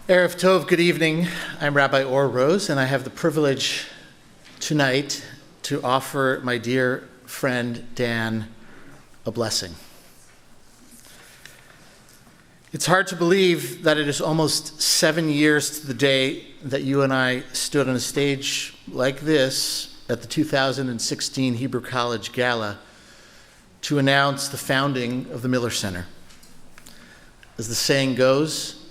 Erev Tov, good evening. I'm Rabbi Or Rose, and I have the privilege tonight to offer my dear friend Dan a blessing. It's hard to believe that it is almost 7 years to the day that you and I stood on a stage like this at the 2016 Hebrew College Gala to announce the founding of the Miller Center. As the saying goes,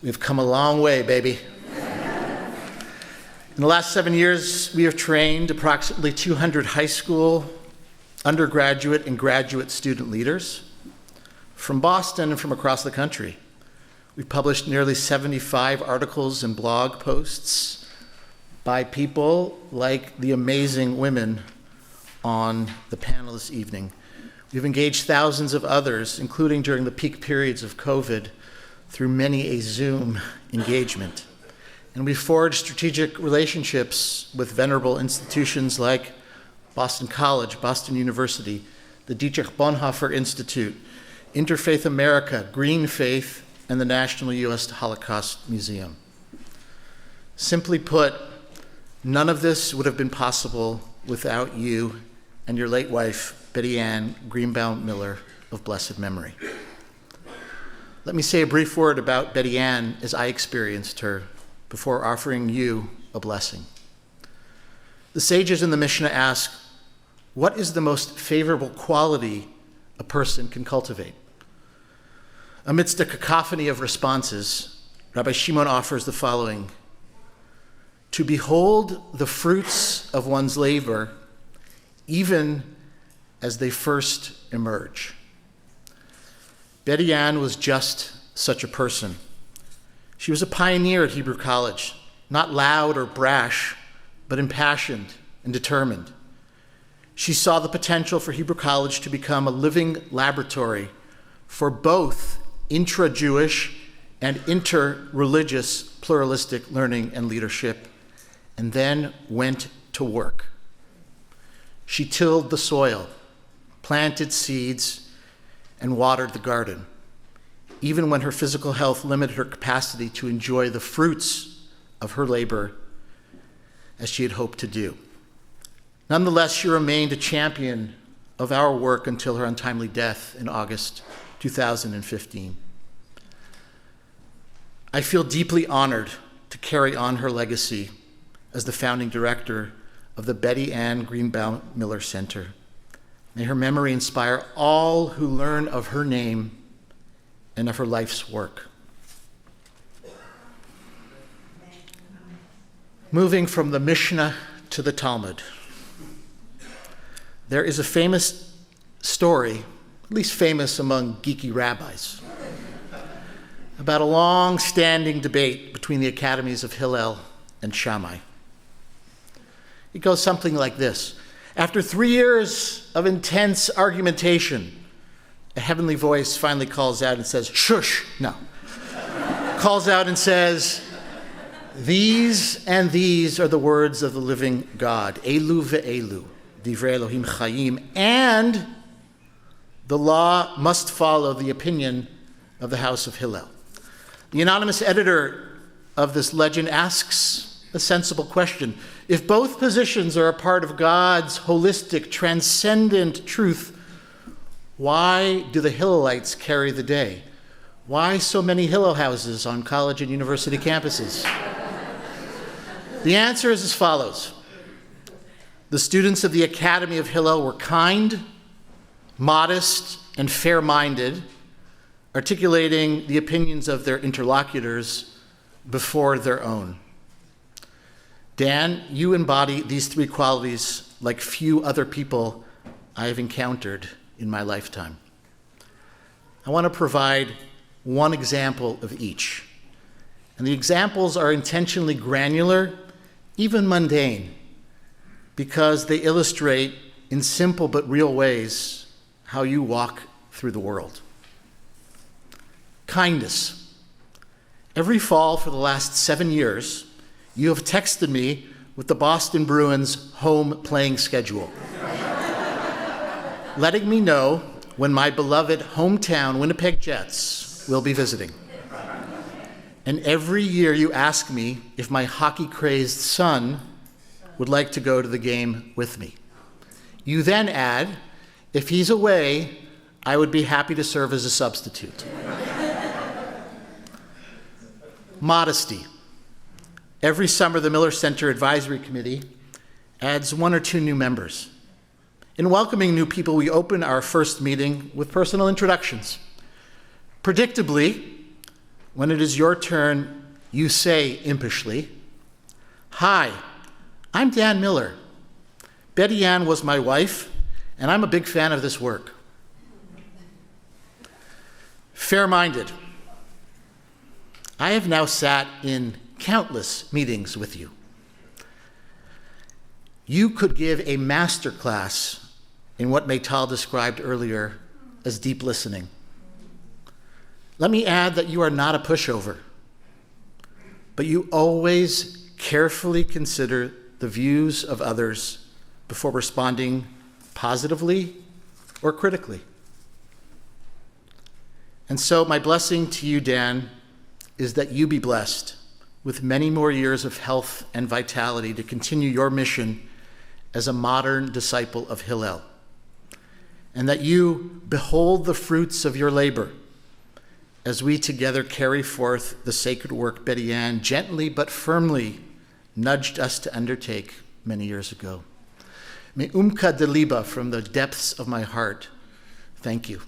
we've come a long way, baby. In the last 7 years, we have trained approximately 200 high school, undergraduate, and graduate student leaders from Boston and from across the country. We've published nearly 75 articles and blog posts by people like the amazing women on the panel this evening. We've engaged thousands of others, including during the peak periods of COVID, through many a Zoom engagement. And we forged strategic relationships with venerable institutions like Boston College, Boston University, the Dietrich Bonhoeffer Institute, Interfaith America, Green Faith, and the National U.S. Holocaust Museum. Simply put, none of this would have been possible without you and your late wife, Betty Ann Greenbaum Miller, of blessed memory. Let me say a brief word about Betty Ann as I experienced her before offering you a blessing. The sages in the Mishnah ask, what is the most favorable quality a person can cultivate? Amidst a cacophony of responses, Rabbi Shimon offers the following: to behold the fruits of one's labor even as they first emerge. Betty Ann was just such a person. She was a pioneer at Hebrew College, not loud or brash, but impassioned and determined. She saw the potential for Hebrew College to become a living laboratory for both intra-Jewish and interreligious pluralistic learning and leadership, and then went to work. She tilled the soil, planted seeds, and watered the garden, even when her physical health limited her capacity to enjoy the fruits of her labor as she had hoped to do. Nonetheless, she remained a champion of our work until her untimely death in August 2015. I feel deeply honored to carry on her legacy as the founding director of the Betty Ann Greenbaum Miller Center. May her memory inspire all who learn of her name and of her life's work. Moving from the Mishnah to the Talmud. There is a famous story, at least famous among geeky rabbis, about a long-standing debate between the academies of Hillel and Shammai. It goes something like this. After 3 years of intense argumentation, a heavenly voice finally calls out and says, shush, no. Calls out and says, these and these are the words of the living God, Elu ve'elu, divrei Elohim chayim, and the law must follow the opinion of the house of Hillel. The anonymous editor of this legend asks a sensible question. If both positions are a part of God's holistic, transcendent truth, why do the Hillelites carry the day? Why so many Hillel houses on college and university campuses? The answer is as follows. The students of the Academy of Hillel were kind, modest, and fair-minded, articulating the opinions of their interlocutors before their own. Dan, you embody these three qualities like few other people I have encountered in my lifetime. I want to provide one example of each. And the examples are intentionally granular, even mundane, because they illustrate in simple but real ways how you walk through the world. Kindness. Every fall for the last 7 years, you have texted me with the Boston Bruins home playing schedule, letting me know when my beloved hometown Winnipeg Jets will be visiting. And every year you ask me if my hockey-crazed son would like to go to the game with me. You then add, if he's away, I would be happy to serve as a substitute. Modesty. Every summer, the Miller Center Advisory Committee adds 1 or 2 new members. In welcoming new people, we open our first meeting with personal introductions. Predictably, when it is your turn, you say impishly, "Hi, I'm Dan Miller. Betty Ann was my wife, and I'm a big fan of this work." Fair-minded. I have now sat in countless meetings with you. You could give a master class in what Maytal described earlier as deep listening. Let me add that you are not a pushover, but you always carefully consider the views of others before responding positively or critically. And so my blessing to you, Dan, is that you be blessed with many more years of health and vitality to continue your mission as a modern disciple of Hillel, and that you behold the fruits of your labor as we together carry forth the sacred work Betty Ann gently but firmly nudged us to undertake many years ago. Me'umka de liba, from the depths of my heart, thank you.